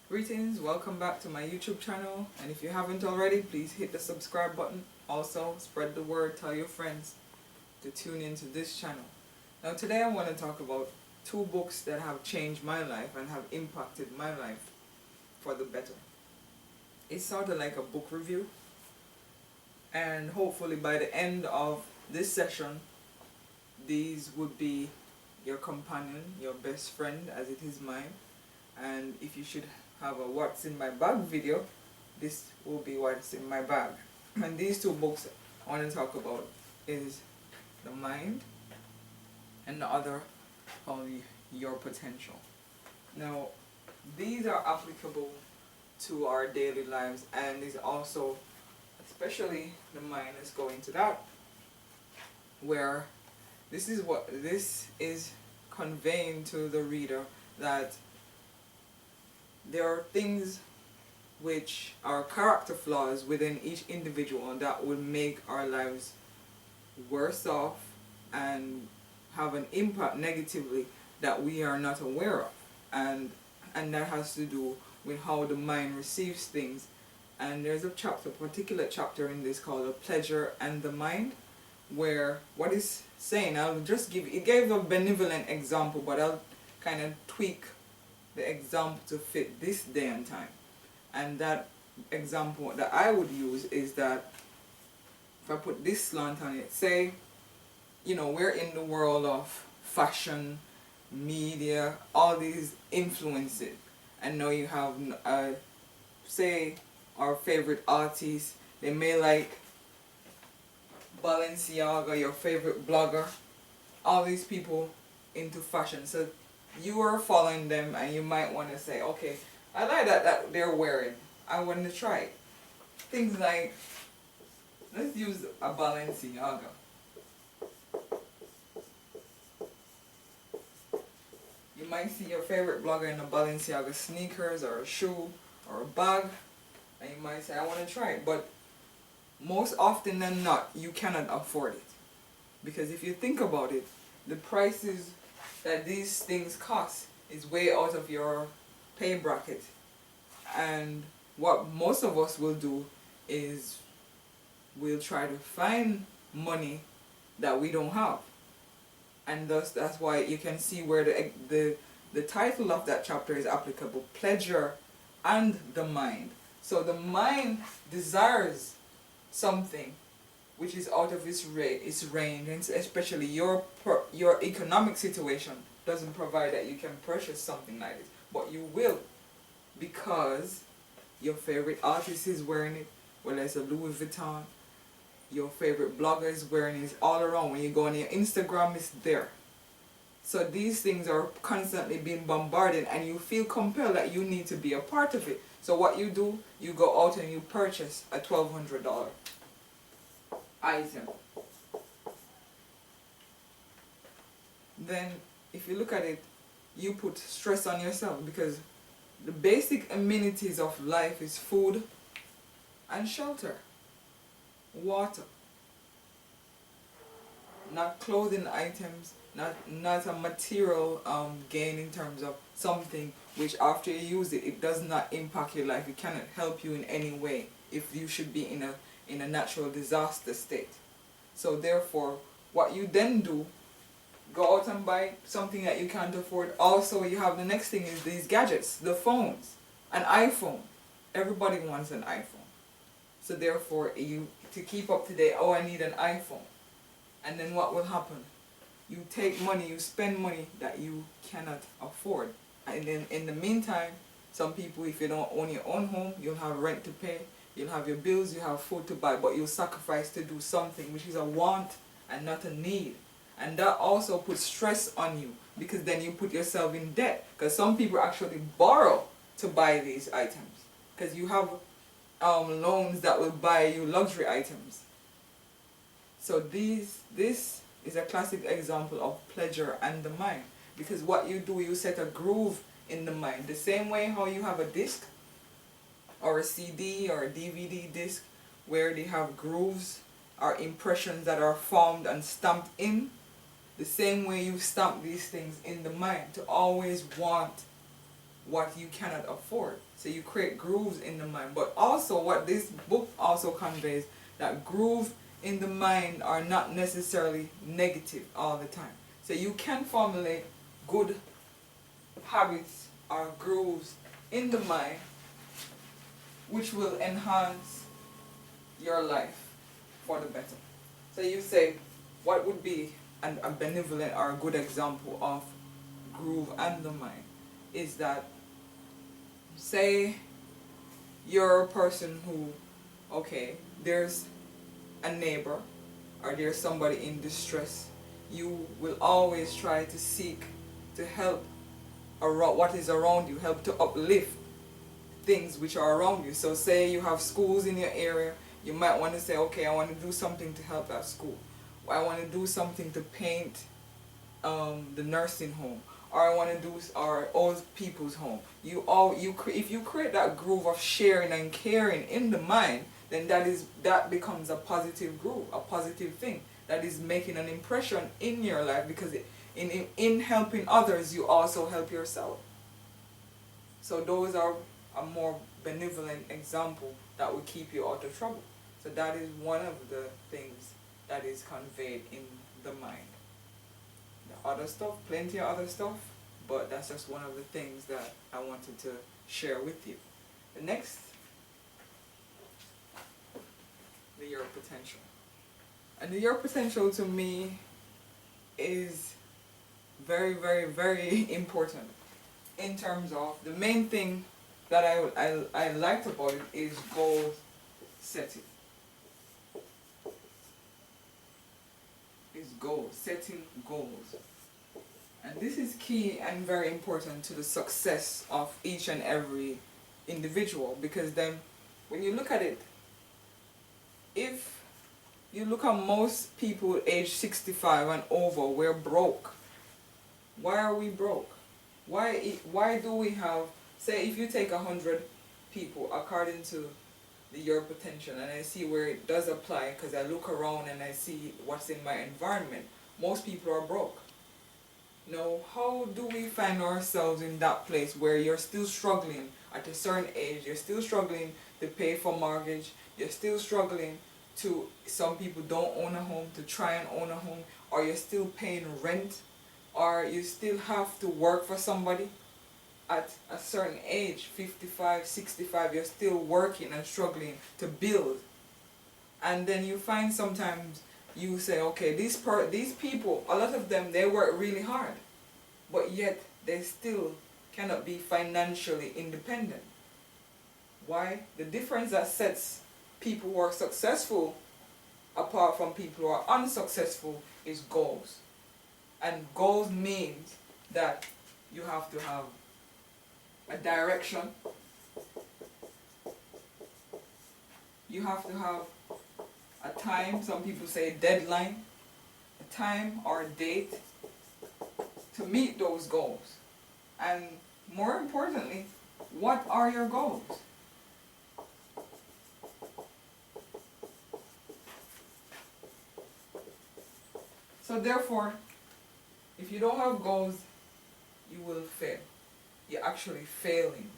Greetings, welcome back to my YouTube channel, and if you haven't already, please hit the subscribe button. Also, spread the word, tell your friends to tune into this channel. Now today I want to talk about two books that have changed my life and have impacted my life for the better. It's sort of like a book review, and hopefully by the end of this session, these would be your companion, your best friend, as it is mine. And if you should have a what's in my bag video, this will be what's in my bag. And these two books I want to talk about is The Mind and the other called Your Potential. Now these are applicable to our daily lives, and is also, especially The Mind, let's go into that, where this is conveying to the reader that there are things which are character flaws within each individual that will make our lives worse off and have an impact negatively that we are not aware of, and that has to do with how the mind receives things. And there's a particular chapter in this called The Pleasure and the Mind, where what is saying, it gave a benevolent example, but I'll kind of tweak the example to fit this day and time. And that example that I would use is that if I put this slant on it, say, we're in the world of fashion, media, all these influences, and now you have, say, our favorite artists, they may like Balenciaga, your favorite blogger, all these people into fashion. So you are following them, and you might want to say, okay, I like that they're wearing, I want to try it. Things like, let's use a Balenciaga. You might see your favorite blogger in a Balenciaga sneakers or a shoe or a bag, and you might say, I want to try it. But most often than not, you cannot afford it. Because if you think about it, the prices that these things cost is way out of your pay bracket. And what most of us will do is we'll try to find money that we don't have. And thus that's why you can see where the title of that chapter is applicable: Pleasure and the Mind. So the mind desires something which is out of its range, and especially your economic situation doesn't provide that you can purchase something like this, but you will, because your favorite artist is wearing it, whether it's a Louis Vuitton, your favorite blogger is wearing it, it's all around. When you go on your Instagram, it's there. So these things are constantly being bombarded, and you feel compelled that you need to be a part of it. So what you do, you go out and you purchase a $1,200 item. Then if you look at it, you put stress on yourself, because the basic amenities of life is food and shelter, water, not clothing items, not a material gain in terms of something which after you use it, it does not impact your life. It cannot help you in any way if you should be in a natural disaster state. So therefore, what you then do, go out and buy something that you can't afford. Also, you have the next thing is these gadgets, the phones, an iPhone. Everybody wants an iPhone. So therefore, to keep up to date, oh, I need an iPhone. And then what will happen? You take money, you spend money that you cannot afford. And then in the meantime, some people, if you don't own your own home, you'll have rent to pay, you'll have your bills, you have food to buy, but you'll sacrifice to do something which is a want and not a need. And that also puts stress on you, because then you put yourself in debt, because some people actually borrow to buy these items, because you have loans that will buy you luxury items. So this is a classic example of pleasure and the mind, because what you do, you set a groove in the mind. The same way how you have a disc or a CD or a DVD disc where they have grooves or impressions that are formed and stamped in, the same way you stamp these things in the mind to always want what you cannot afford. So you create grooves in the mind. But also what this book also conveys, that groove in the mind are not necessarily negative all the time. So you can formulate good habits or grooves in the mind which will enhance your life for the better. So you say, what would be a benevolent or a good example of groove and the mind is that, say you're a person who, okay, there's a neighbor or there's somebody in distress, you will always try to seek to help around what is around you, help to uplift things which are around you. So say you have schools in your area, you might want to say, okay, I want to do something to help that school. Or I want to do something to paint the nursing home. Or I want to do our old people's home. If you create that groove of sharing and caring in the mind, then that becomes a positive groove, a positive thing that is making an impression in your life, because in helping others you also help yourself. So those are a more benevolent example that will keep you out of trouble. So that is one of the things that is conveyed in the mind. The other stuff, plenty of other stuff, but that's just one of the things that I wanted to share with you. The next, your potential. And your potential to me is very, very, very important in terms of the main thing that I liked about it is goal setting. Is goals, setting goals. And this is key and very important to the success of each and every individual, because then when you look at it, if you look at most people age 65 and over, we're broke. Why are we broke? Why do we have, say if you take 100 people according to your potential, and I see where it does apply because I look around and I see what's in my environment, most people are broke. Now, how do we find ourselves in that place where you're still struggling at a certain age, you're still struggling to pay for mortgage, you're still struggling to, some people don't own a home, to try and own a home, or you're still paying rent, or you still have to work for somebody at a certain age, 55, 65, you're still working and struggling to build. And then you find sometimes you say, okay, these people, a lot of them, they work really hard, but yet they still cannot be financially independent. Why? The difference that sets people who are successful apart from people who are unsuccessful is goals. And goals means that you have to have a direction. You have to have a time, some people say deadline, a time or a date to meet those goals. And more importantly, what are your goals? So therefore, if you don't have goals, you will fail. You're actually failing,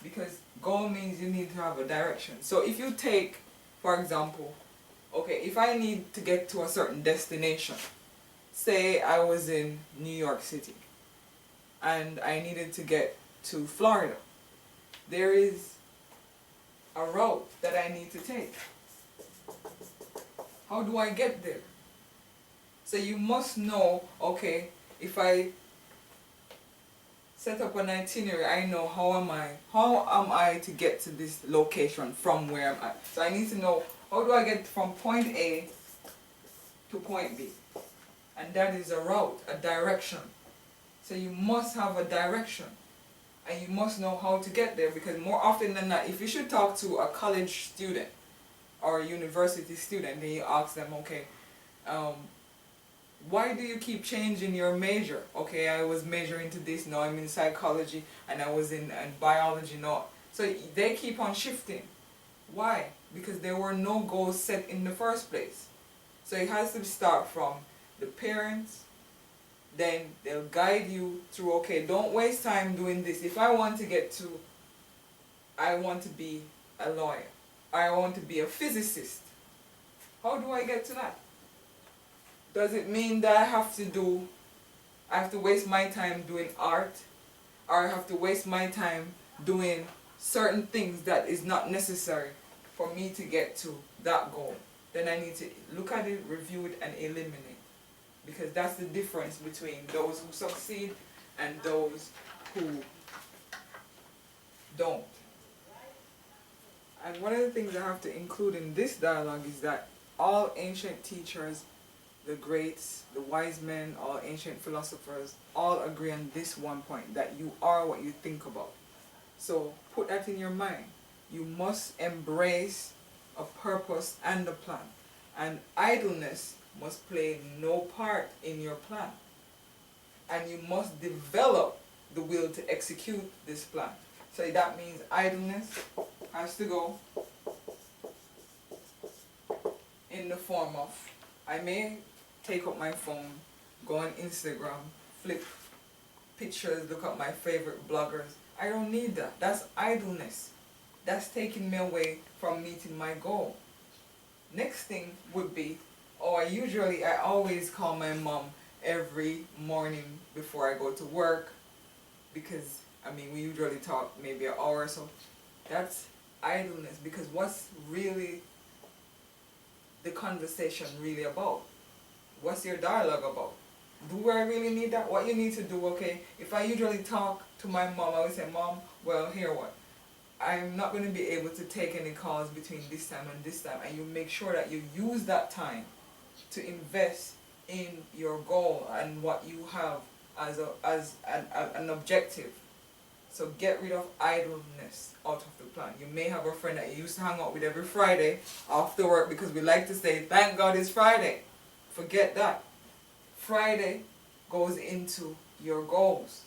because goal means you need to have a direction. So if you take, for example, okay, if I need to get to a certain destination, say I was in New York City and I needed to get to Florida, there is a route that I need to take. How do I get there? So you must know, okay, if I set up an itinerary, I know how am I to get to this location from where I'm at. So I need to know, how do I get from point A to point B? And that is a route, a direction. So you must have a direction, and you must know how to get there, because more often than not, if you should talk to a college student or a university student, then you ask them, okay, why do you keep changing your major? Okay, I was majoring into this, now I'm in psychology, and I was in biology now. So they keep on shifting. Why? Because there were no goals set in the first place. So it has to start from the parents, then they'll guide you through, okay, don't waste time doing this. If I want to get to, I want to be a lawyer, I want to be a physicist, how do I get to that? Does it mean that I have to waste my time doing art, or I have to waste my time doing certain things that is not necessary for me to get to that goal? Then I need to look at it, review it, and eliminate. Because that's the difference between those who succeed and those who don't. And one of the things I have to include in this dialogue is that all ancient teachers, the greats, the wise men, all ancient philosophers, all agree on this one point, that you are what you think about. So put that in your mind. You must embrace a purpose and a plan. And idleness must play no part in your plan. And you must develop the will to execute this plan. So that means idleness has to go in the form of, I may take up my phone, go on Instagram, flip pictures, look at my favorite bloggers. I don't need that. That's idleness. That's taking me away from meeting my goal. Next thing would be, I always call my mom every morning before I go to work, because we usually talk maybe an hour or so. That's idleness, because what's really the conversation really about? What's your dialogue about? Do I really need that? What you need to do, okay, if I usually talk to my mom, I would say, Mom, well, here what? I'm not going to be able to take any calls between this time and this time, and you make sure that you use that time to invest in your goal and what you have as an objective. So get rid of idleness out of the plan. You may have a friend that you used to hang out with every Friday after work, because we like to say, thank God it's Friday. Forget that. Friday goes into your goals.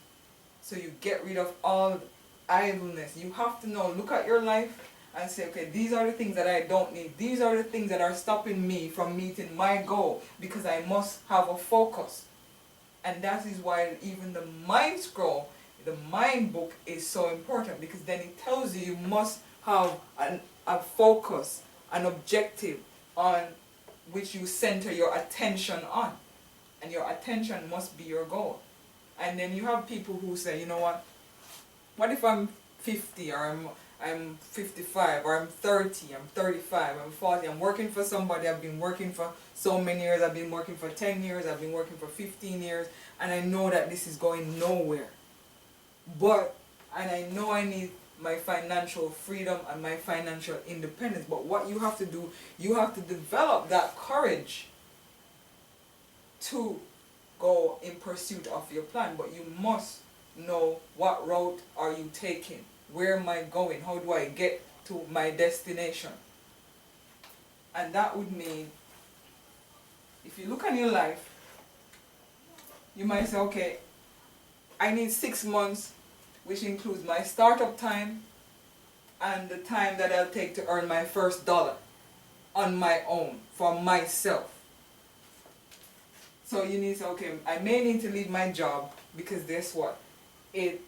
So you get rid of all idleness. You have to know, look at your life and say, okay, these are the things that I don't need. These are the things that are stopping me from meeting my goal, because I must have a focus. And that is why even the mind scroll, the mind book, is so important, because then it tells you must have a focus, an objective on which you center your attention on. And your attention must be your goal. And then you have people who say, you know what if I'm 50, or I'm 55, or I'm 30, I'm 35, I'm 40, I'm working for somebody, I've been working for so many years, I've been working for 10 years, I've been working for 15 years, and I know that this is going nowhere. And I know I need my financial freedom and my financial independence, but what you have to do, you have to develop that courage to go in pursuit of your plan. But you must know, what route are you taking? Where am I going? How do I get to my destination? And that would mean, if you look at your life, you might say, okay, I need 6 months, which includes my startup time and the time that I'll take to earn my first dollar on my own, for myself. So you need to say, okay, I may need to leave my job, because guess what?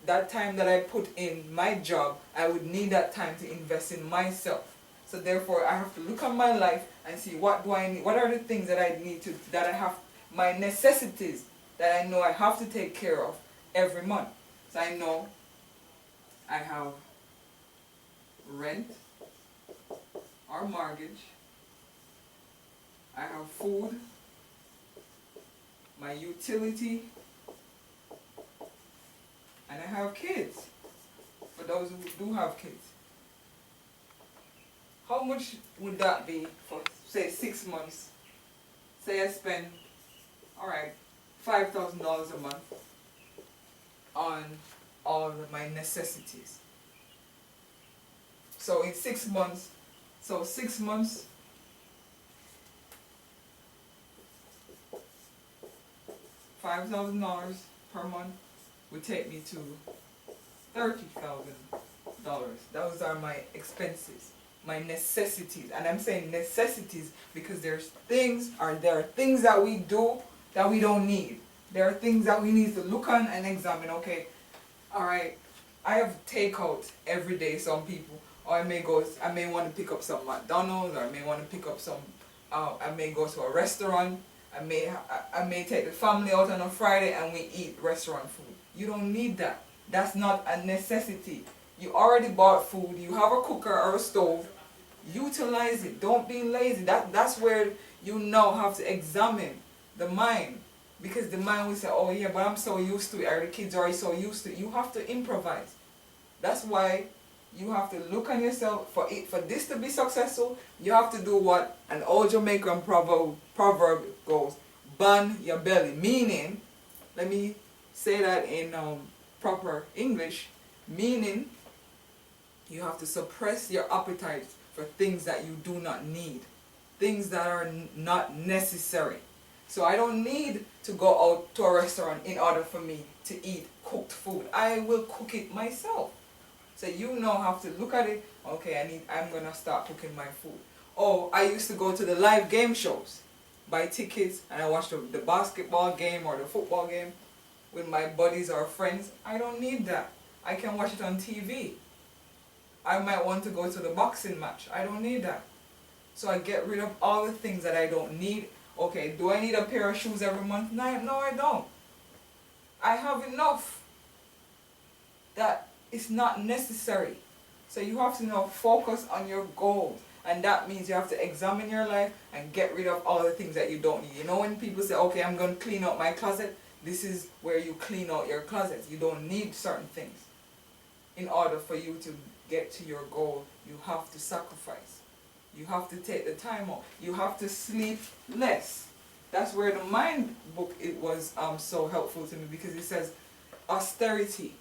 That time that I put in my job, I would need that time to invest in myself. So therefore, I have to look at my life and see, what do I need? What are the things that I need to, that I have, my necessities that I know I have to take care of every month. So I know I have rent or mortgage, I have food, my utility, and I have kids, for those who do have kids. How much would that be for, say, 6 months? Say I spend, alright, $5,000 a month on all of my necessities. So in 6 months, $6 $5,000 per month would take me to $30,000. Those are my expenses, my necessities. And I'm saying necessities because there are things that we do that we don't need. There are things that we need to look on and examine. Okay, alright, I have takeout every day, some people. Or I may want to pick up some McDonald's, or I may want to pick up some, I may go to a restaurant. I may take the family out on a Friday and we eat restaurant food. You don't need that. That's not a necessity. You already bought food. You have a cooker or a stove. Utilize it. Don't be lazy. That's where you now have to examine the mind. Because the mind will say, oh yeah, but I'm so used to it. Or the kids are so used to it. You have to improvise. That's why you have to look on yourself. For this to be successful, you have to do what an old Jamaican proverb goes, burn your belly. Meaning, let me say that in proper English, meaning you have to suppress your appetite for things that you do not need, things that are not necessary. So I don't need to go out to a restaurant in order for me to eat cooked food. I will cook it myself. So you now have to look at it. Okay, I'm gonna start cooking my food. Oh, I used to go to the live game shows, buy tickets, and I watch the basketball game or the football game with my buddies or friends. I don't need that. I can watch it on TV. I might want to go to the boxing match. I don't need that. So I get rid of all the things that I don't need. Okay, do I need a pair of shoes every month? No, I don't. I have enough that it's not necessary. So you have to now focus on your goals. And that means you have to examine your life and get rid of all the things that you don't need. You know when people say, okay, I'm going to clean out my closet? This is where you clean out your closet. You don't need certain things. In order for you to get to your goal, you have to sacrifice. You have to take the time out. You have to sleep less. That's where the mind book, it was so helpful to me, because it says austerity,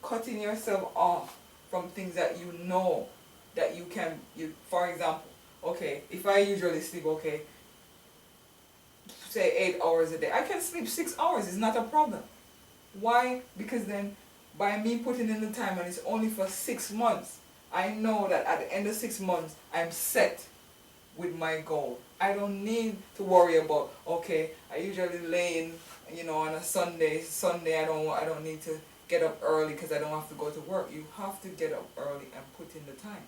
cutting yourself off from things that you know that you can, for example, okay, if I usually sleep, okay, say 8 hours a day, I can sleep 6 hours, it's not a problem. Why? Because then by me putting in the time, and it's only for 6 months, I know that at the end of 6 months, I'm set with my goal. I don't need to worry about, okay, I usually lay in, on a Sunday I don't need to get up early because I don't have to go to work. You have to get up early and put in the time.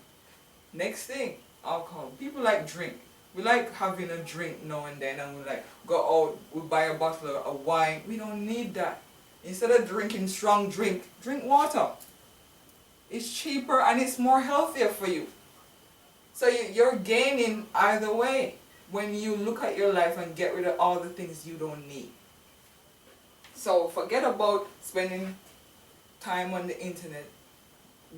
Next thing, alcohol. People like drink. We like having a drink now and then, and we like go out, we buy a bottle of wine. We don't need that. Instead of drinking strong drink water. It's cheaper and it's more healthier for you. So you're gaining either way when you look at your life and get rid of all the things you don't need. So forget about spending time on the internet,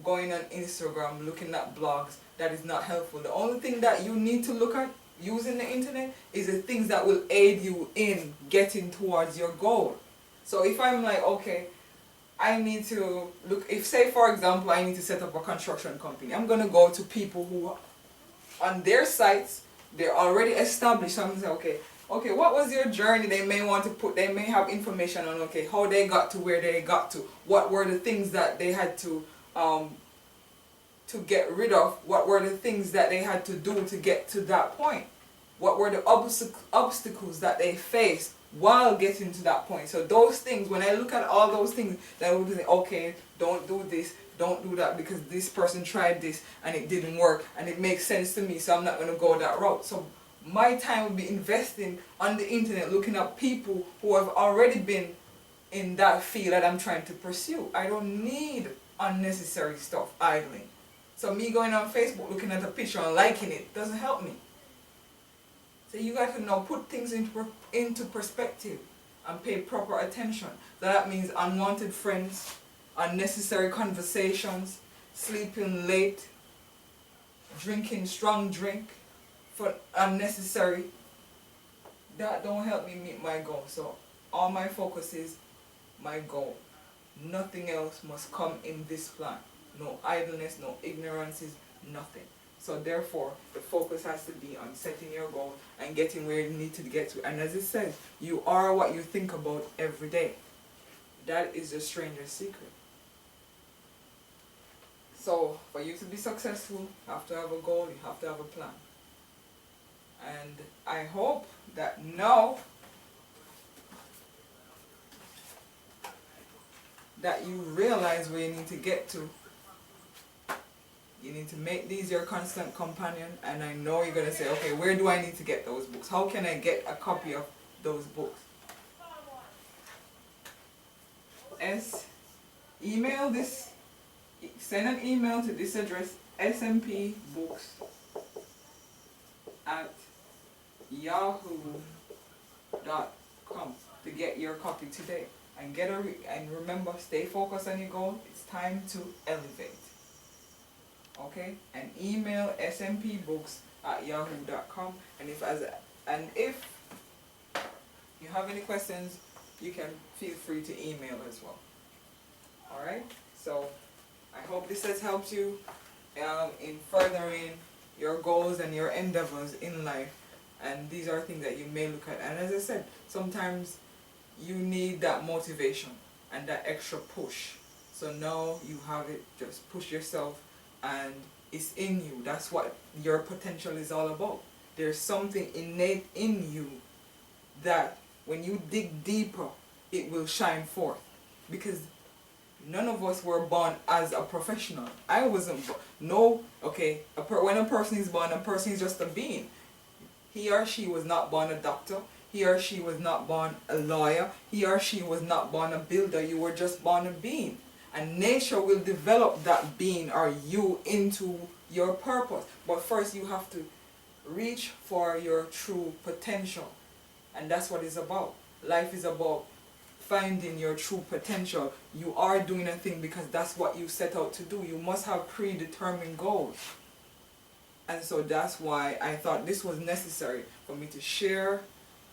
going on Instagram, looking at blogs. That is not helpful. The only thing that you need to look at using the internet is the things that will aid you in getting towards your goal. So if I'm like, okay, I need to look, if say for example I need to set up a construction company, I'm going to go to people who on their sites, they're already established. So I'm going to say, okay, what was your journey? They may have information on, okay, how they got to where they got to. What were the things that they had to get rid of? What were the things that they had to do to get to that point? What were the obstacles that they faced while getting to that point? So those things, when I look at all those things, then I would say, okay, don't do this, don't do that, because this person tried this and it didn't work and it makes sense to me, so I'm not going to go that route. So my time would be investing on the internet, looking at people who have already been in that field that I'm trying to pursue. I don't need unnecessary stuff idling. So me going on Facebook, looking at a picture and liking it, doesn't help me. So you got to now put things into perspective and pay proper attention. So that means unwanted friends, unnecessary conversations, sleeping late, drinking strong drink for unnecessary. That don't help me meet my goal. So all my focus is my goal. Nothing else must come in this plan. No idleness, no ignorances, nothing. So therefore, the focus has to be on setting your goal and getting where you need to get to. And as it says, you are what you think about every day. That is the stranger's secret. So for you to be successful, you have to have a goal, you have to have a plan. And I hope that now that you realize where you need to get to, you need to make these your constant companion. And I know you're going to say, okay, where do I need to get those books? How can I get a copy of those books? Email this, send an email to this address, smpbooks@yahoo.com, to get your copy today. And and remember, stay focused on your goal. It's time to elevate. Okay? And email smpbooks@yahoo.com. And if you have any questions, you can feel free to email as well. Alright? So I hope this has helped you in furthering your goals and your endeavors in life. And these are things that you may look at. And as I said, sometimes you need that motivation and that extra push. So now you have it, just push yourself, and it's in you. That's what your potential is all about. There's something innate in you that when you dig deeper, it will shine forth. Because none of us were born as a professional. I wasn't when a person is born, a person is just a being. He or she was not born a doctor. He or she was not born a lawyer. He or she was not born a builder. You were just born a being. And nature will develop that being or you into your purpose. But first you have to reach for your true potential. And that's what it's about. Life is about finding your true potential. You are doing a thing because that's what you set out to do. You must have predetermined goals. And so that's why I thought this was necessary for me to share,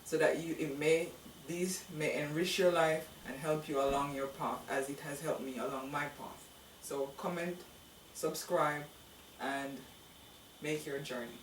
so that these may enrich your life and help you along your path as it has helped me along my path. So comment, subscribe, and make your journey.